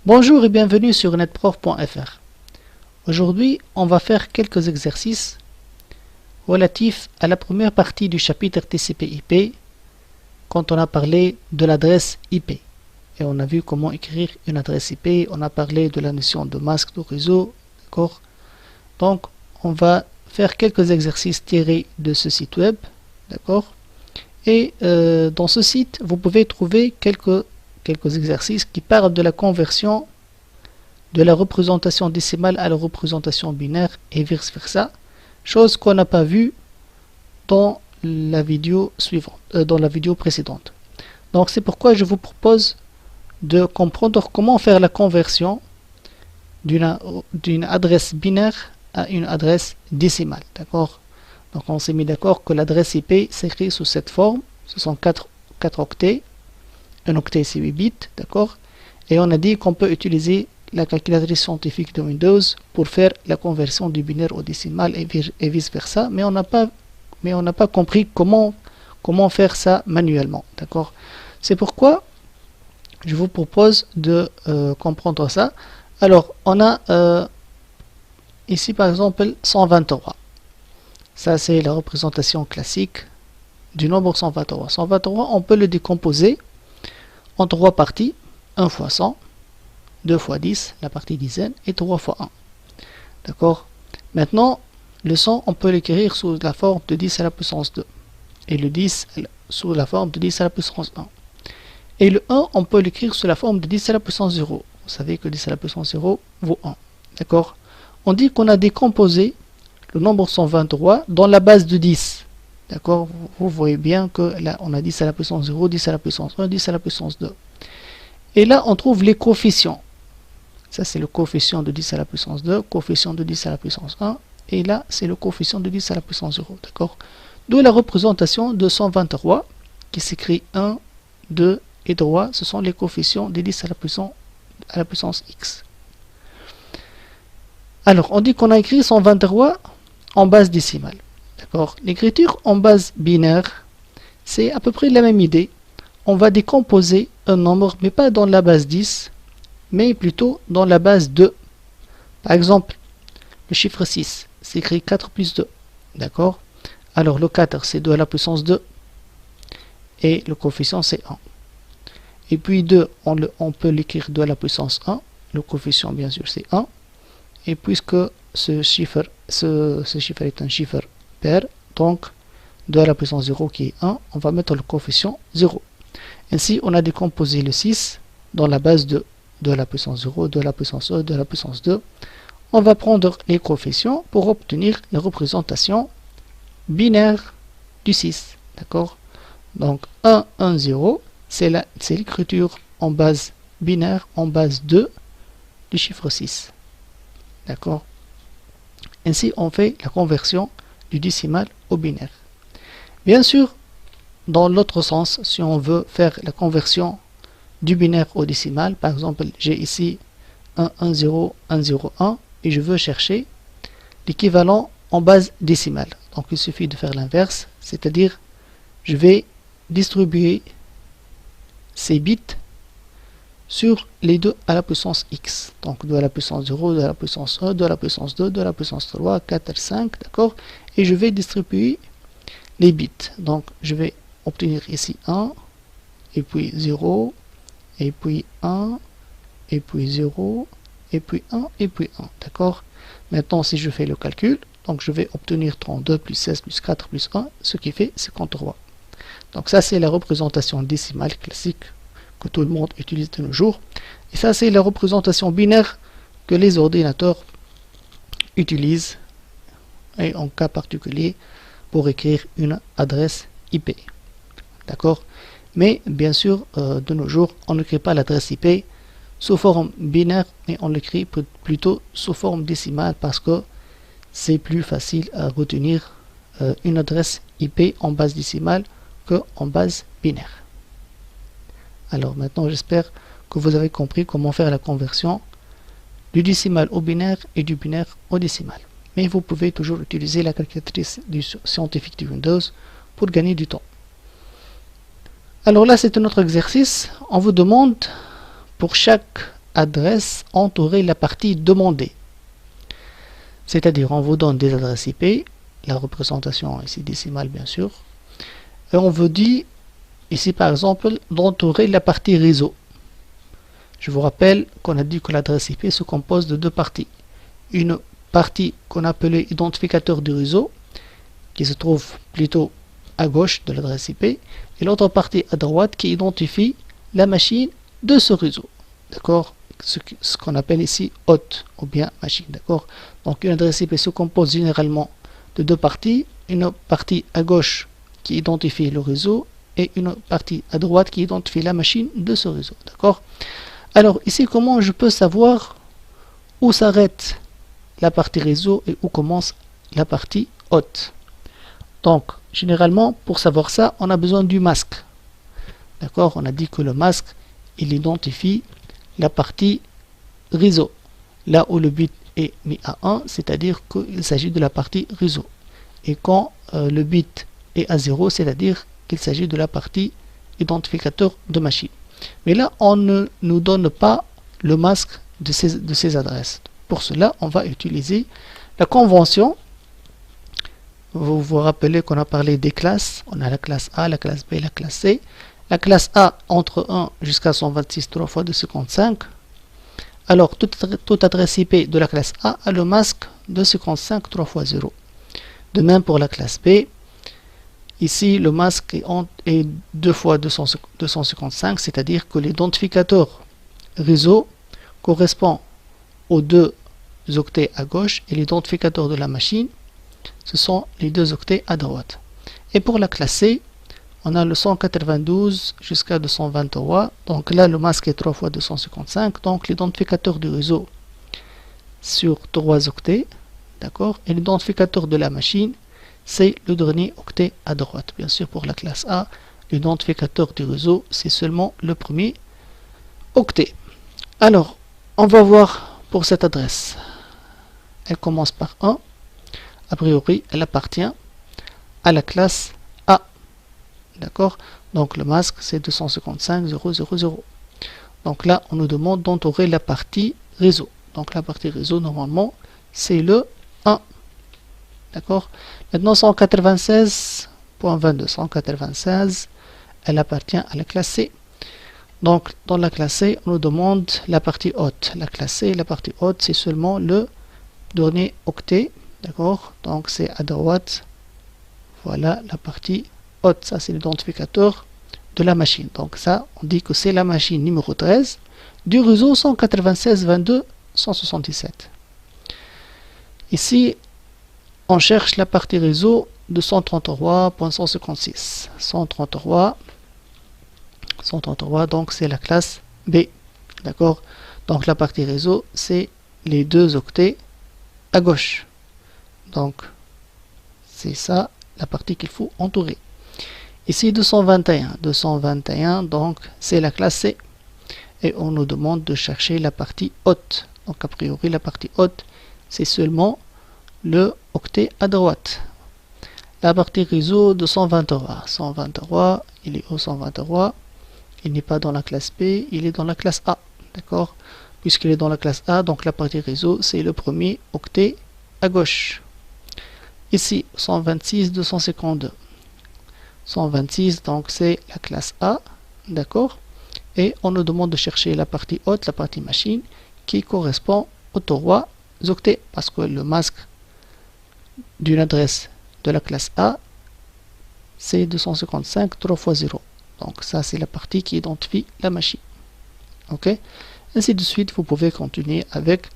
Bonjour et bienvenue sur netprof.fr. Aujourd'hui, on va faire quelques exercices relatifs à la première partie du chapitre TCP/IP quand on a parlé de l'adresse IP. Et on a vu comment écrire une adresse IP, on a parlé de la notion de masque de réseau, d'accord? Donc, on va faire quelques exercices tirés de ce site web, d'accord? Et dans ce site, vous pouvez trouver quelques exercices qui parlent de la conversion de la représentation décimale à la représentation binaire et vice versa, chose qu'on n'a pas vue dans la vidéo suivante, dans la vidéo précédente. Donc c'est pourquoi je vous propose de comprendre comment faire la conversion d'une adresse binaire à une adresse décimale, d'accord? Donc on s'est mis d'accord que l'adresse IP s'écrit sous cette forme, ce sont 4 octets, un octet c'est 8 bits, d'accord? Et on a dit qu'on peut utiliser la calculatrice scientifique de Windows pour faire la conversion du binaire au décimal et vice versa, mais on n'a pas compris comment faire ça manuellement, d'accord? C'est pourquoi je vous propose de comprendre ça. Alors on a ici par exemple 123. Ça c'est la représentation classique du nombre 123. 123, on peut le décomposer en 3 parties, 1 fois 100, 2 fois 10, la partie dizaine, et 3 fois 1. D'accord? Maintenant, le 100, on peut l'écrire sous la forme de 10 à la puissance 2. Et le 10 sous la forme de 10 à la puissance 1. Et le 1, on peut l'écrire sous la forme de 10 à la puissance 0. Vous savez que 10 à la puissance 0 vaut 1. D'accord? On dit qu'on a décomposé le nombre 123 dans la base de 10. D'accord? Vous voyez bien que là, on a 10 à la puissance 0, 10 à la puissance 1, 10 à la puissance 2. Et là, on trouve les coefficients. Ça, c'est le coefficient de 10 à la puissance 2, coefficient de 10 à la puissance 1. Et là, c'est le coefficient de 10 à la puissance 0. D'accord? D'où la représentation de 123, qui s'écrit 1, 2 et 3. Ce sont les coefficients de 10 à la puissance x. Alors, on dit qu'on a écrit 123 en base décimale. D'accord? L'écriture en base binaire, c'est à peu près la même idée. On va décomposer un nombre, mais pas dans la base 10, mais plutôt dans la base 2. Par exemple, le chiffre 6 s'écrit 4 plus 2. D'accord? Alors le 4 c'est 2 à la puissance 2. Et le coefficient c'est 1. Et puis 2, on peut l'écrire 2 à la puissance 1. Le coefficient bien sûr c'est 1. Et puisque ce chiffre est un chiffre pair, donc 2 à la puissance 0 qui est 1, on va mettre le coefficient 0. Ainsi on a décomposé le 6 dans la base de 2 à la puissance 0, 2 à la puissance 1, 2 à la puissance 2. On va prendre les coefficients pour obtenir la représentation binaire du 6. D'accord? Donc 1, 1, 0, c'est l'écriture en base binaire, en base 2 du chiffre 6. D'accord? Ainsi, on fait la conversion du décimal au binaire. Bien sûr, dans l'autre sens, si on veut faire la conversion du binaire au décimal, par exemple, j'ai ici 1, 1, 0, 1, 0, 1, et je veux chercher l'équivalent en base décimale. Donc, il suffit de faire l'inverse, c'est-à-dire, je vais distribuer ces bits sur les 2 à la puissance x. Donc 2 à la puissance 0, 2 à la puissance 1, 2 à la puissance 2, 2 à la puissance 3, 4, 5, d'accord? Et je vais distribuer les bits. Donc je vais obtenir ici 1, et puis 0, et puis 1, et puis 0, et puis 1, et puis 1, d'accord? Maintenant si je fais le calcul, donc je vais obtenir 32 plus 16 plus 4 plus 1, ce qui fait 53. Donc ça c'est la représentation décimale classique que tout le monde utilise de nos jours. Et ça, c'est la représentation binaire que les ordinateurs utilisent, et en cas particulier, pour écrire une adresse IP. D'accord? Mais, bien sûr, de nos jours, on n'écrit pas l'adresse IP sous forme binaire, mais on l'écrit plutôt sous forme décimale parce que c'est plus facile à retenir une adresse IP en base décimale que en base binaire. Alors maintenant, j'espère que vous avez compris comment faire la conversion du décimal au binaire et du binaire au décimal. Mais vous pouvez toujours utiliser la calculatrice scientifique de Windows pour gagner du temps. Alors là, c'est un autre exercice. On vous demande pour chaque adresse entourer la partie demandée. C'est-à-dire, on vous donne des adresses IP, la représentation ici décimale bien sûr, et on vous dit ici par exemple d'entourer la partie réseau. Je vous rappelle qu'on a dit que l'adresse IP se compose de deux parties. Une partie qu'on appelait identificateur du réseau, qui se trouve plutôt à gauche de l'adresse IP, et l'autre partie à droite qui identifie la machine de ce réseau. D'accord? Ce qu'on appelle ici hôte ou bien machine. D'accord? Donc une adresse IP se compose généralement de deux parties. Une partie à gauche qui identifie le réseau et une partie à droite qui identifie la machine de ce réseau. D'accord? Alors ici, comment je peux savoir où s'arrête la partie réseau et où commence la partie hôte? Donc, généralement, pour savoir ça, on a besoin du masque. D'accord? On a dit que le masque, il identifie la partie réseau. Là où le bit est mis à 1, c'est-à-dire qu'il s'agit de la partie réseau. Et quand le bit est à 0, c'est-à-dire qu'il s'agit de la partie identificateur de machine. Mais là, on ne nous donne pas le masque de ces adresses. Pour cela, on va utiliser la convention. Vous vous rappelez qu'on a parlé des classes. On a la classe A, la classe B, la classe C. La classe A entre 1 jusqu'à 126 3 fois 255. Alors, toute adresse IP de la classe A a le masque 255 3 fois 0. De même pour la classe B. Ici, le masque est 2 fois 255, c'est-à-dire que l'identificateur réseau correspond aux deux octets à gauche et l'identificateur de la machine, ce sont les deux octets à droite. Et pour la classe C, on a le 192 jusqu'à 223, donc là le masque est 3 fois 255, donc l'identificateur du réseau sur 3 octets, d'accord, et l'identificateur de la machine, c'est le dernier octet à droite. Bien sûr, pour la classe A, l'identificateur du réseau, c'est seulement le premier octet. Alors, on va voir pour cette adresse. Elle commence par 1. A priori, elle appartient à la classe A. D'accord? Donc, le masque, c'est 255 000. Donc là, on nous demande d'entourer la partie réseau. Donc, la partie réseau, normalement, c'est le 1. D'accord? Maintenant, 196.22. 196, elle appartient à la classe C. Donc, dans la classe C, on nous demande la partie haute. La classe C, la partie haute, c'est seulement le dernier octet. D'accord? Donc, c'est à droite. Voilà la partie haute. Ça, c'est l'identificateur de la machine. Donc, ça, on dit que c'est la machine numéro 13 du réseau 196.22.177. Ici, on cherche la partie réseau de 133.156. 133, donc c'est la classe B. D'accord? Donc la partie réseau, c'est les deux octets à gauche. Donc, c'est ça la partie qu'il faut entourer. Ici, 221, donc c'est la classe C. Et on nous demande de chercher la partie haute. Donc, a priori, la partie haute, c'est seulement le octet à droite. La partie réseau de 123, il est au 123, il n'est pas dans la classe B, il est dans la classe A, d'accord? Puisqu'il est dans la classe A, donc la partie réseau, c'est le premier octet à gauche. Ici, 126, 252. 126, donc c'est la classe A, d'accord? Et on nous demande de chercher la partie haute, la partie machine, qui correspond aux 3 octets, parce que le masque d'une adresse de la classe A, c'est 255 3 fois 0. Donc ça, c'est la partie qui identifie la machine. Ok? Ainsi de suite, vous pouvez continuer avec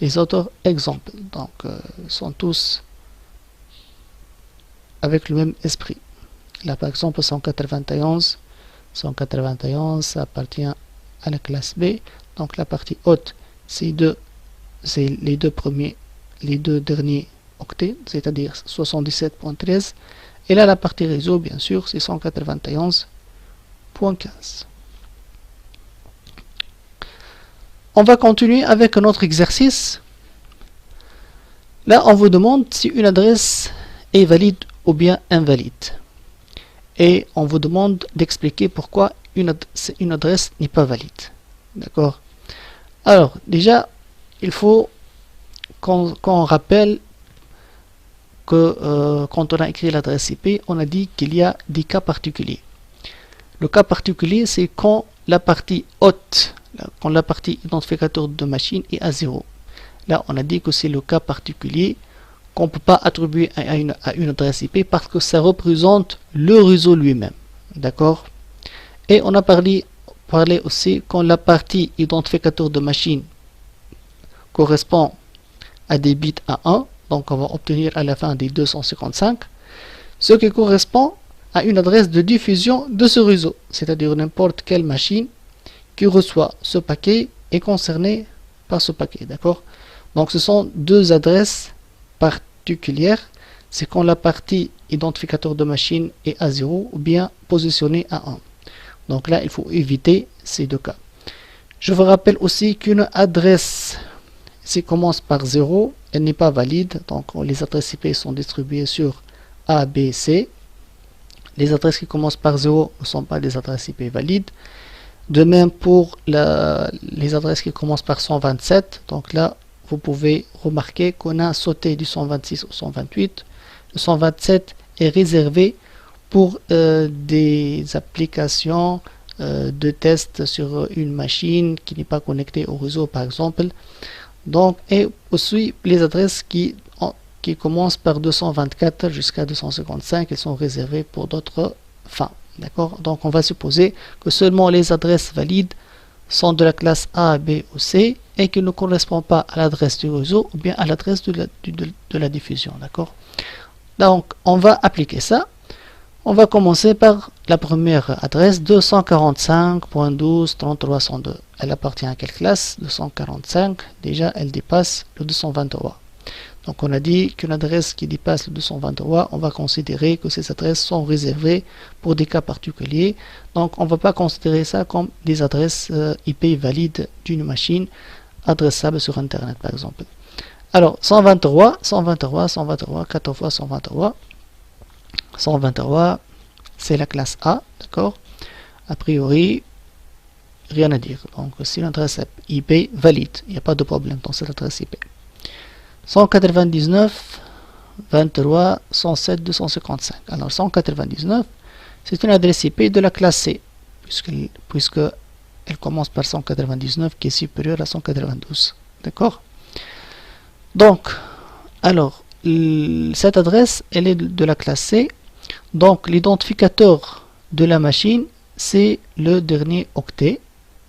les autres exemples. Donc, sont tous avec le même esprit. Là, par exemple, 191, ça appartient à la classe B. Donc, la partie haute, c'est les deux derniers octets, c'est-à-dire 77.13. Et là, la partie réseau, bien sûr, c'est 191.15. On va continuer avec un autre exercice. Là, on vous demande si une adresse est valide ou bien invalide. Et on vous demande d'expliquer pourquoi une adresse n'est pas valide. D'accord? Alors, déjà, il faut qu'on rappelle que quand on a écrit l'adresse IP, on a dit qu'il y a des cas particuliers. Le cas particulier, c'est quand la partie haute, quand la partie identificateur de machine est à 0. Là, on a dit que c'est le cas particulier qu'on ne peut pas attribuer à une adresse IP parce que ça représente le réseau lui-même. D'accord? Et on a parlé aussi quand la partie identificateur de machine correspond à des bits à 1, donc on va obtenir à la fin des 255, ce qui correspond à une adresse de diffusion de ce réseau, c'est-à-dire n'importe quelle machine qui reçoit ce paquet est concernée par ce paquet, d'accord? Donc ce sont deux adresses particulières, c'est quand la partie identificateur de machine est à 0 ou bien positionnée à 1. Donc là, il faut éviter ces deux cas. Je vous rappelle aussi qu'une adresse, si commence par 0, elle n'est pas valide. Donc les adresses IP sont distribuées sur A, B, C. Les adresses qui commencent par 0 ne sont pas des adresses IP valides. De même pour les adresses qui commencent par 127. Donc là, vous pouvez remarquer qu'on a sauté du 126 au 128. Le 127 est réservé pour des applications de test sur une machine qui n'est pas connectée au réseau par exemple. Donc, et aussi les adresses qui commencent par 224 jusqu'à 255, elles sont réservées pour d'autres fins. D'accord? Donc on va supposer que seulement les adresses valides sont de la classe A, B ou C et qui ne correspondent pas à l'adresse du réseau ou bien à l'adresse de la diffusion. D'accord? Donc on va appliquer ça. On va commencer par la première adresse 245.12.33.102. Elle appartient à quelle classe? 245. Déjà, elle dépasse le 223. Donc, on a dit qu'une adresse qui dépasse le 223, on va considérer que ces adresses sont réservées pour des cas particuliers. Donc, on ne va pas considérer ça comme des adresses IP valides d'une machine adressable sur Internet, par exemple. Alors, 123, 4 fois 123. 123, c'est la classe A, d'accord? A priori, rien à dire. Donc, c'est une adresse IP valide. Il n'y a pas de problème dans cette adresse IP. 199, 23, 107, 255. Alors, 199, c'est une adresse IP de la classe C, puisque elle commence par 199 qui est supérieure à 192. D'accord? Donc, alors, cette adresse, elle est de la classe C. Donc l'identificateur de la machine, c'est le dernier octet.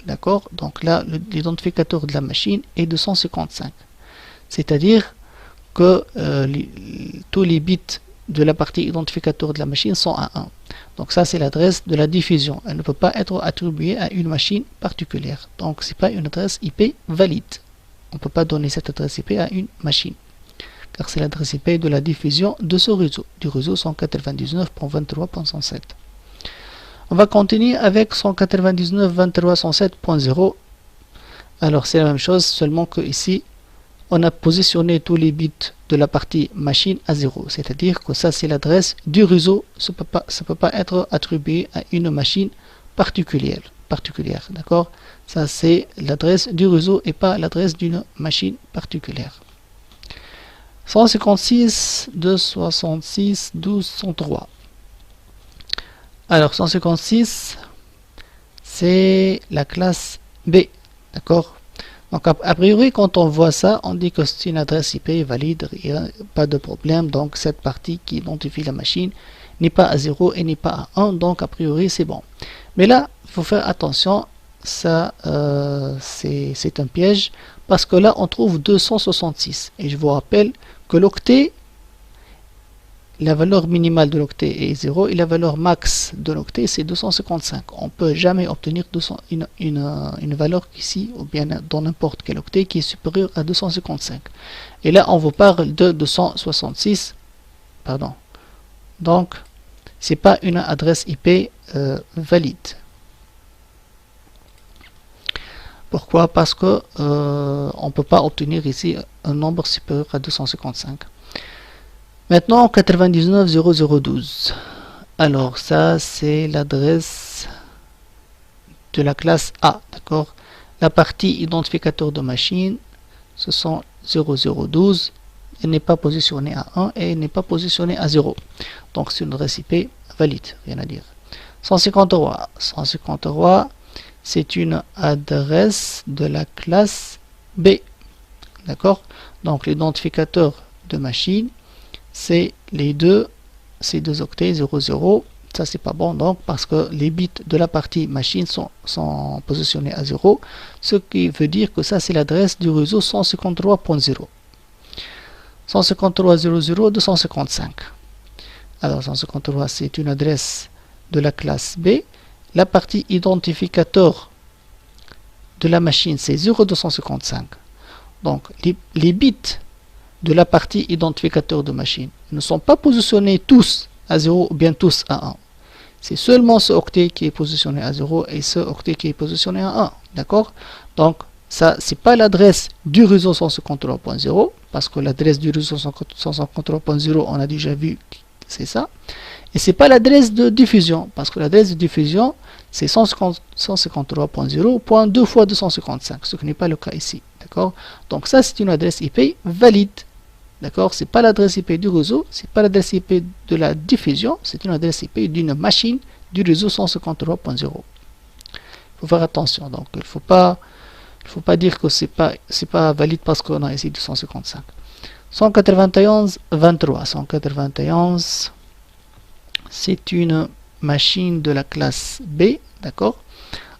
D'accord? Donc là, l'identificateur de la machine est de 155. C'est-à-dire que tous les bits de la partie identificateur de la machine sont à 1. Donc ça, c'est l'adresse de la diffusion. Elle ne peut pas être attribuée à une machine particulière. Donc ce n'est pas une adresse IP valide. On ne peut pas donner cette adresse IP à une machine, car c'est l'adresse IP de la diffusion de ce réseau, du réseau 199.23.107. On va continuer avec 199.23.107.0. Alors c'est la même chose, seulement que ici, on a positionné tous les bits de la partie machine à 0. C'est-à-dire que ça, c'est l'adresse du réseau. Ça ne peut pas être attribué à une machine particulière. D'accord? Ça, c'est l'adresse du réseau et pas l'adresse d'une machine particulière. 156, 266, 12, 103. Alors 156, c'est la classe B. D'accord? Donc a priori, quand on voit ça, on dit que c'est une adresse IP valide, il n'y a pas de problème. Donc cette partie qui identifie la machine n'est pas à 0 et n'est pas à 1. Donc a priori, c'est bon. Mais là, il faut faire attention. Ça, c'est un piège. Parce que là, on trouve 266. Et je vous rappelle que l'octet, la valeur minimale de l'octet est 0 et la valeur max de l'octet c'est 255. On ne peut jamais obtenir une valeur ici ou bien dans n'importe quel octet qui est supérieure à 255. Et là on vous parle de 266. Pardon. Donc c'est pas une adresse IP valide. Pourquoi? Parce que on ne peut pas obtenir ici un nombre supérieur à 255. Maintenant 99.0012. Alors ça c'est l'adresse de la classe A, d'accord? La partie identificateur de machine, ce sont 0012. Il n'est pas positionné à 1 et il n'est pas positionné à 0. Donc c'est une adresse IP valide, rien à dire. 153. 153, c'est une adresse de la classe B. D'accord? Donc l'identificateur de machine, c'est ces deux octets 00. Ça c'est pas bon donc parce que les bits de la partie machine sont positionnés à 0, ce qui veut dire que ça c'est l'adresse du réseau 153.0. 153.0.0.255. Alors 153 c'est une adresse de la classe B. La partie identificateur de la machine c'est 0.255. Donc les bits de la partie identificateur de machine ne sont pas positionnés tous à 0 ou bien tous à 1. C'est seulement ce octet qui est positionné à 0 et ce octet qui est positionné à 1. D'accord? Donc, ça, c'est pas l'adresse du réseau 153.0 parce que l'adresse du réseau 153.0, on a déjà vu, c'est ça. Et c'est pas l'adresse de diffusion parce que l'adresse de diffusion, c'est 153.0.2 fois 255, ce qui n'est pas le cas ici. D'accord? Donc, ça, c'est une adresse IP valide. D'accord, c'est pas l'adresse IP du réseau, c'est pas l'adresse IP de la diffusion, c'est une adresse IP d'une machine du réseau 153.0. Il faut faire attention, donc il faut pas dire que c'est pas valide parce qu'on a ici 255. 191.23. 191, c'est une machine de la classe B, d'accord.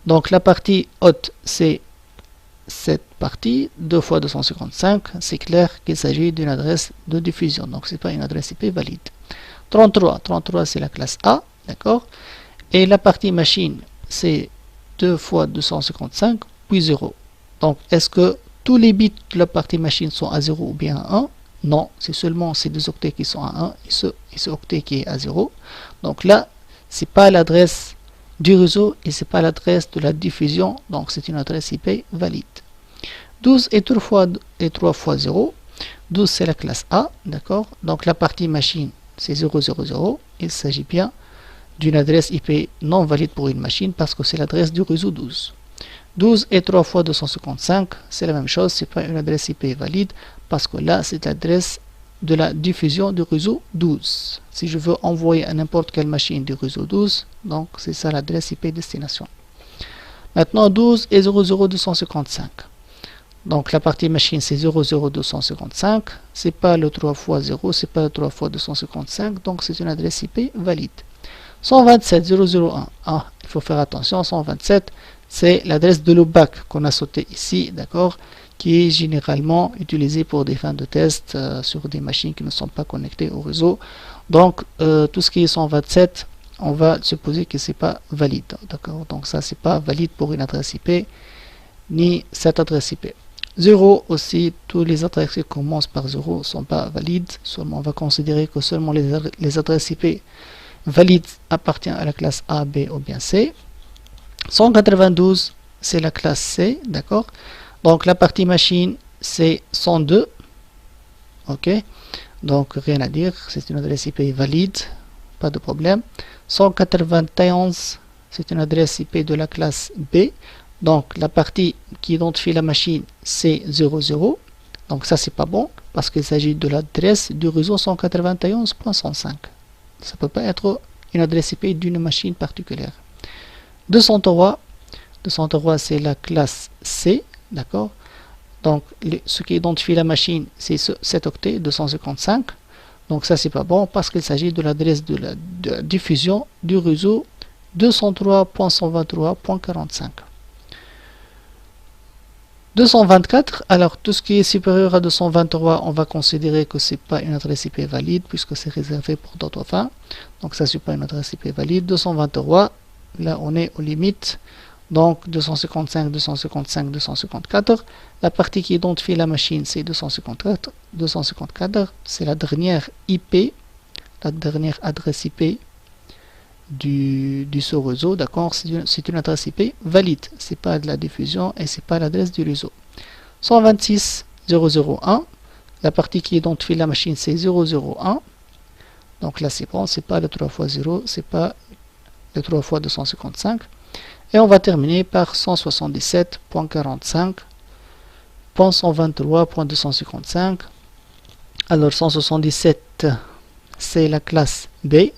Donc la partie haute, c'est cette partie 2 fois 255, c'est clair qu'il s'agit d'une adresse de diffusion, donc c'est pas une adresse IP valide. 33 c'est la classe A, d'accord, et la partie machine c'est 2 fois 255 puis 0. Donc est-ce que tous les bits de la partie machine sont à 0 ou bien à 1? Non, c'est seulement ces deux octets qui sont à 1 et ce octet qui est à 0. Donc là, c'est pas l'adresse du réseau et c'est pas l'adresse de la diffusion, donc c'est une adresse IP valide. 12 et 3 fois 0. 12 c'est la classe A, d'accord. Donc la partie machine c'est 000. Il s'agit bien d'une adresse IP non valide pour une machine parce que c'est l'adresse du réseau 12. 12 et 3 fois 255, c'est la même chose, c'est pas une adresse IP valide parce que là c'est l'adresse de la diffusion du réseau 12. Si je veux envoyer à n'importe quelle machine du réseau 12, donc c'est ça l'adresse IP destination. Maintenant 12 et 00255. Donc la partie machine c'est 00255, c'est pas le 3 fois 0, c'est pas le 3 fois 255, donc c'est une adresse IP valide. 127.001, il faut faire attention, 127 c'est l'adresse de l'OBAC qu'on a sauté ici, d'accord, qui est généralement utilisée pour des fins de test sur des machines qui ne sont pas connectées au réseau. Donc tout ce qui est 127, on va supposer que c'est pas valide, d'accord, donc ça c'est pas valide pour une adresse IP, ni cette adresse IP. 0 aussi, tous les adresses qui commencent par 0 ne sont pas valides. Seulement, on va considérer que seulement les adresses IP valides appartiennent à la classe A, B ou bien C. 192, c'est la classe C, d'accord. Donc la partie machine, c'est 102. Ok. Donc rien à dire, c'est une adresse IP valide, pas de problème. 191, c'est une adresse IP de la classe B. Donc la partie qui identifie la machine c'est 00. Donc ça c'est pas bon parce qu'il s'agit de l'adresse du réseau 191.105. Ça peut pas être une adresse IP d'une machine particulière. 203 c'est la classe C, d'accord. Donc ce qui identifie la machine c'est cet octet 255. Donc ça c'est pas bon parce qu'il s'agit de l'adresse de la diffusion du réseau 203.123.45. 224, alors tout ce qui est supérieur à 223, on va considérer que c'est pas une adresse IP valide puisque c'est réservé pour d'autres fins. Donc ça c'est pas une adresse IP valide. 223, là on est aux limites. Donc 255, 255, 254. La partie qui identifie la machine c'est 254. 254, c'est la dernière IP, la dernière adresse IP du réseau, d'accord, c'est une adresse IP valide, c'est pas de la diffusion et c'est pas l'adresse du réseau. 126.001, la partie qui identifie la machine c'est 001, donc là c'est bon, c'est pas le 3 fois 0, c'est pas les 3 fois 255. Et on va terminer par 177.45.123.255. Alors 177, c'est la classe B.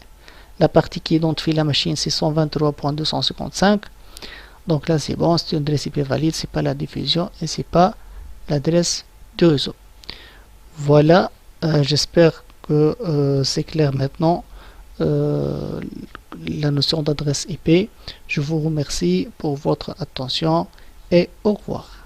La partie qui identifie la machine, c'est 123.255. Donc là, c'est bon, c'est une adresse IP valide, c'est pas la diffusion et c'est pas l'adresse du réseau. Voilà, j'espère que c'est clair maintenant la notion d'adresse IP. Je vous remercie pour votre attention et au revoir.